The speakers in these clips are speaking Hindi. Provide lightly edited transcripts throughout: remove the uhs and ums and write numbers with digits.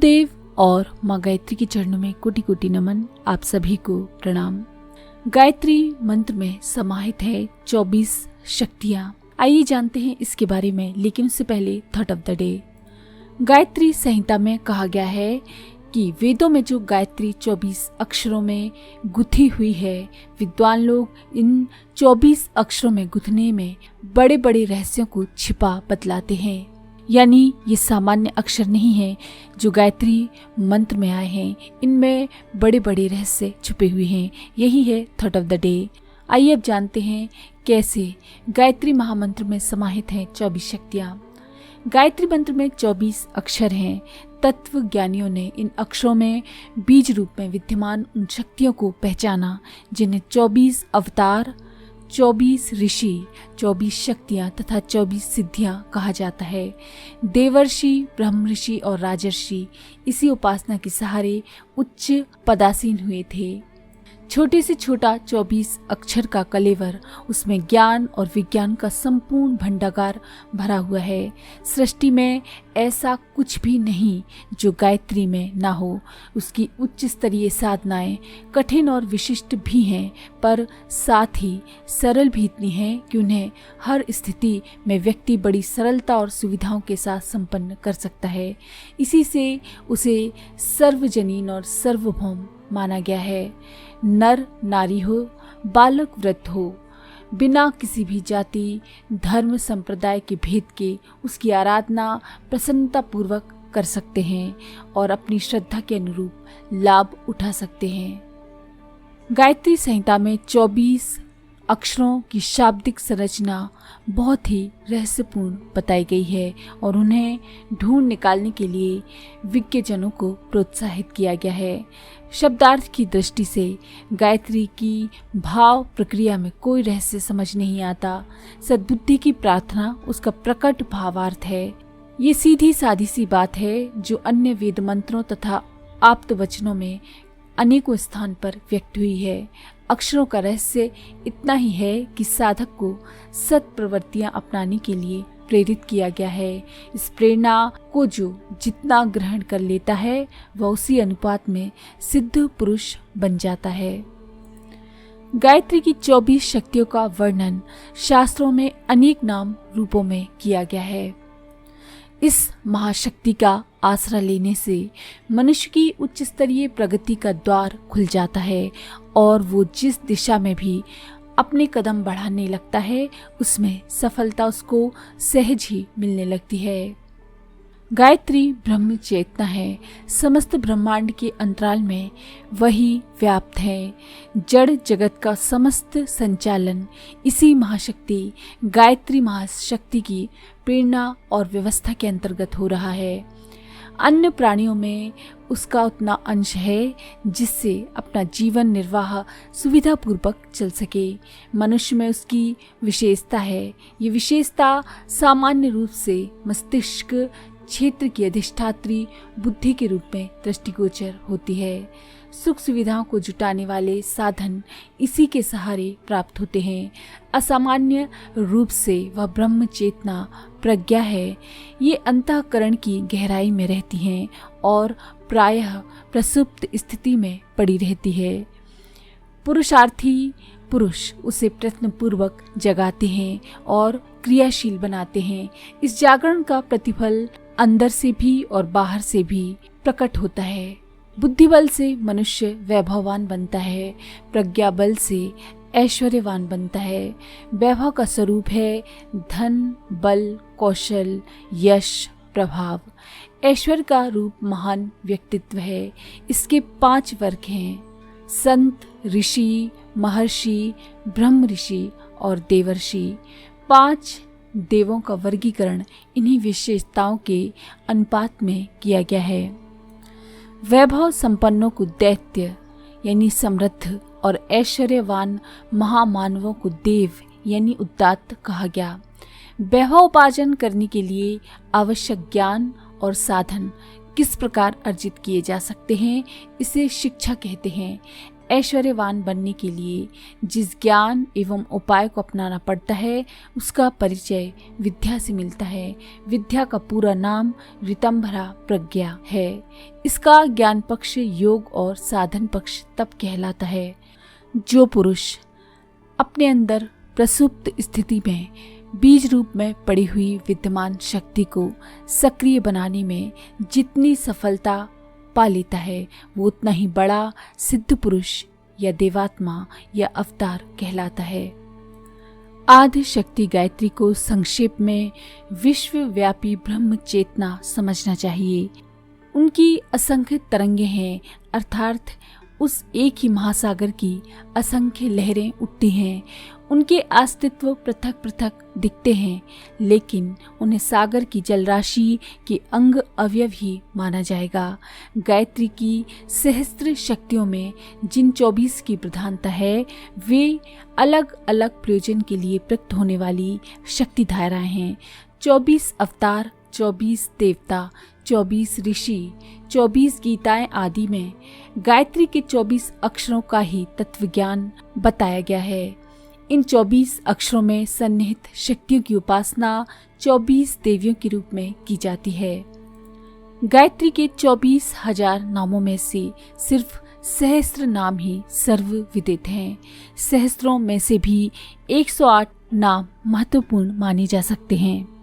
गुरुदेव और माँ गायत्री के चरणों में कोटि कोटि नमन। आप सभी को प्रणाम। गायत्री मंत्र में समाहित है 24 शक्तियाँ। आइए जानते हैं इसके बारे में, लेकिन उससे पहले thought of the day. Gayatri Samhita में कहा गया है कि वेदों में जो गायत्री 24 अक्षरों में गुथी हुई है, विद्वान लोग इन 24 अक्षरों में गुथने में बड़े बड़े रहस्यों को छिपा बतलाते हैं। यानी ये सामान्य अक्षर नहीं है जो गायत्री मंत्र में आए हैं, इनमें बड़े बड़े रहस्य छुपे हुए हैं। यही है थॉट ऑफ द डे। आइए अब जानते हैं कैसे गायत्री महामंत्र में समाहित हैं 24 शक्तियाँ। गायत्री मंत्र में 24 अक्षर हैं। तत्व ज्ञानियों ने इन अक्षरों में बीज रूप में विद्यमान उन शक्तियों को पहचाना जिन्हें 24 अवतार, 24 ऋषि, 24 शक्तियाँ तथा 24 सिद्धियाँ कहा जाता है। देवर्षि, ब्रह्म ऋषि और राजर्षि इसी उपासना के सहारे उच्च पदासीन हुए थे। छोटे से छोटा 24 अक्षर का कलेवर, उसमें ज्ञान और विज्ञान का संपूर्ण भंडागार भरा हुआ है। सृष्टि में ऐसा कुछ भी नहीं जो गायत्री में ना हो। उसकी उच्च स्तरीय साधनाएं कठिन और विशिष्ट भी हैं, पर साथ ही सरल भी इतनी हैं कि उन्हें हर स्थिति में व्यक्ति बड़ी सरलता और सुविधाओं के साथ संपन्न कर सकता है। इसी से उसे सर्वजनीन और सार्वभौम माना गया है। नर नारी हो, बालक वृद्ध हो, बिना किसी भी जाति, धर्म, संप्रदाय के भेद के उसकी आराधना प्रसन्नता पूर्वक कर सकते हैं और अपनी श्रद्धा के अनुरूप लाभ उठा सकते हैं। गायत्री संहिता में 24 अक्षरों की शाब्दिक संरचना बहुत ही रहस्यपूर्ण बताई गई है और उन्हें ढूंढ निकालने के लिए विज्ञजनों को प्रोत्साहित किया गया है। शब्दार्थ की दृष्टि से गायत्री की भाव प्रक्रिया में कोई रहस्य समझ नहीं आता। सद्बुद्धि की प्रार्थना उसका प्रकट भावार्थ है। ये सीधी सादी सी बात है जो अन्य वेद मंत्रों तथा आप्त वचनों में अनेकों स्थान पर व्यक्त हुई है। अक्षरों का रहस्य इतना ही है कि साधक को सत प्रवृत्तियां अपनाने के लिए प्रेरित किया गया है। इस प्रेरणा को जो जितना ग्रहण कर लेता है वह उसी अनुपात में सिद्ध पुरुष बन जाता है। गायत्री की 24 शक्तियों का वर्णन शास्त्रों में अनेक नाम रूपों में किया गया है। इस महाशक्ति का आसरा लेने से मनुष्य की उच्च स्तरीय प्रगति का द्वार खुल जाता है और वो जिस दिशा में भी अपने कदम बढ़ाने लगता है उसमें सफलता उसको सहज ही मिलने लगती है। गायत्री ब्रह्म चेतना है। समस्त ब्रह्मांड के अंतराल में वही व्याप्त है। जड़ जगत का समस्त संचालन इसी महाशक्ति गायत्री महाशक्ति की प्रेरणा और व्यवस्था के अंतर्गत हो रहा है। अन्य प्राणियों में उसका उतना अंश है जिससे अपना जीवन निर्वाह सुविधापूर्वक चल सके। मनुष्य में उसकी विशेषता है। ये विशेषता सामान्य रूप से मस्तिष्क क्षेत्र की अधिष्ठात्री बुद्धि के रूप में दृष्टिगोचर होती है। सुख सुविधाओं को जुटाने वाले साधन इसी के सहारे प्राप्त होते हैं। असामान्य रूप से वह ब्रह्म चेतना प्रज्ञा है। ये अंतःकरण की गहराई में रहती हैं और प्रायः प्रसुप्त स्थिति में पड़ी रहती है। पुरुषार्थी पुरुष उसे प्रयत्नपूर्वक जगाते हैं और क्रियाशील बनाते हैं। इस जागरण का प्रतिफल अंदर से भी और बाहर से भी प्रकट होता है। बुद्धि बल से मनुष्य वैभववान बनता है, प्रज्ञा बल से ऐश्वर्यवान बनता है। वैभव का स्वरूप है धन, बल, कौशल, यश, प्रभाव। ऐश्वर्य का रूप महान व्यक्तित्व है। इसके 5 वर्ग हैं: संत, ऋषि, महर्षि, ब्रह्म ऋषि और देवर्षि। 5 देवों का वर्गीकरण इन्हीं विशेषताओं के अनुपात में किया गया है। वैभव संपन्नों को दैत्य यानी समृद्ध और ऐश्वर्यवान महामानवों को देव यानी उदात्त कहा गया। वैभव उपार्जन करने के लिए आवश्यक ज्ञान और साधन किस प्रकार अर्जित किए जा सकते हैं, इसे शिक्षा कहते हैं। ऐश्वर्यवान बनने के लिए जिस ज्ञान एवं उपाय को अपनाना पड़ता है उसका परिचय विद्या से मिलता है। विद्या का पूरा नाम ऋतंभरा प्रज्ञा है। इसका ज्ञान पक्ष योग और साधन पक्ष तब कहलाता है जो पुरुष अपने अंदर प्रसुप्त स्थिति में बीज रूप में पड़ी हुई विद्यमान शक्ति को सक्रिय बनाने में जितनी सफलता पा लेता है वो उतना ही बड़ा सिद्ध पुरुष या देवात्मा या अवतार कहलाता है। आदि शक्ति गायत्री को संक्षेप में विश्वव्यापी ब्रह्म चेतना समझना चाहिए। उनकी असंख्य तरंगे हैं, अर्थात उस एक ही महासागर की असंख्य लहरें उठती हैं। उनके अस्तित्व पृथक पृथक दिखते हैं, लेकिन उन्हें सागर की जलराशि के अंग अवयव ही माना जाएगा। गायत्री की सहस्त्र शक्तियों में जिन 24 की प्रधानता है वे अलग अलग प्रयोजन के लिए प्रकट होने वाली शक्ति धाराएं हैं। 24 अवतार, 24 देवता, 24 ऋषि, 24 गीताएं आदि में गायत्री के 24 अक्षरों का ही तत्व ज्ञान बताया गया है। इन 24 अक्षरों में सन्निहित शक्तियों की उपासना 24 देवियों के रूप में की जाती है। गायत्री के 24,000 नामों में से सिर्फ सहस्त्र नाम ही सर्वविदित हैं। सहस्त्रों में से भी 108 नाम महत्वपूर्ण माने जा सकते हैं।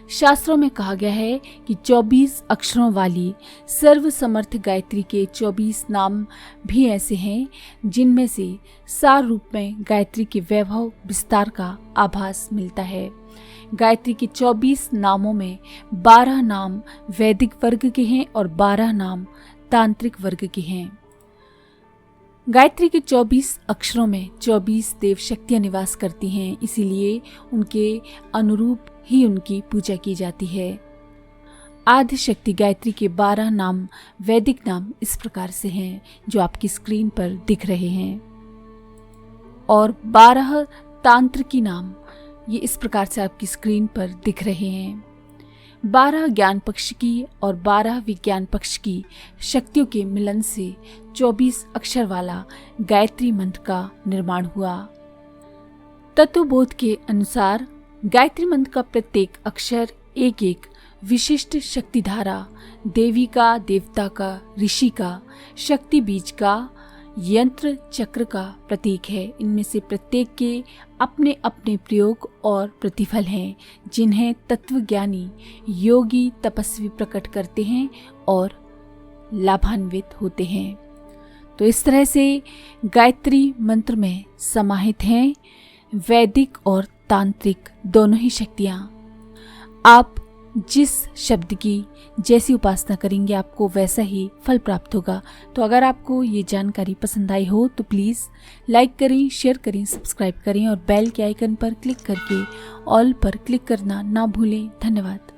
शास्त्रों में कहा गया है कि 24 अक्षरों वाली सर्वसमर्थ गायत्री के 24 नाम भी ऐसे हैं जिनमें से सार रूप में गायत्री के वैभव विस्तार का आभास मिलता है। गायत्री के 24 नामों में 12 नाम वैदिक वर्ग के हैं और 12 नाम तांत्रिक वर्ग के हैं। गायत्री के 24 अक्षरों में 24 देव शक्तियां निवास करती हैं, इसीलिए उनके अनुरूप ही उनकी पूजा की जाती है। आदि शक्ति गायत्री के 12 नाम वैदिक नाम इस प्रकार से हैं जो आपकी स्क्रीन पर दिख रहे हैं, और 12 तांत्रिकी नाम ये इस प्रकार से आपकी स्क्रीन पर दिख रहे हैं। 12 ज्ञान पक्ष की और 12 विज्ञान पक्ष की शक्तियों के मिलन से 24 अक्षर वाला गायत्री मंत्र का निर्माण हुआ। तत्वबोध के अनुसार गायत्री मंत्र का प्रत्येक अक्षर एक एक विशिष्ट शक्ति धारा, देवी का, देवता का, ऋषि का, शक्ति बीज का, यंत्र चक्र का प्रतीक है। इनमें से प्रत्येक के अपने अपने प्रयोग और प्रतिफल हैं जिन्हें तत्वज्ञानी योगी तपस्वी प्रकट करते हैं और लाभान्वित होते हैं। तो इस तरह से गायत्री मंत्र में समाहित हैं वैदिक और तांत्रिक दोनों ही शक्तियाँ। आप जिस शब्द की जैसी उपासना करेंगे आपको वैसा ही फल प्राप्त होगा। तो अगर आपको ये जानकारी पसंद आई हो तो प्लीज़ लाइक करें, शेयर करें, सब्सक्राइब करें और बेल के आइकन पर क्लिक करके ऑल पर क्लिक करना ना भूलें। धन्यवाद।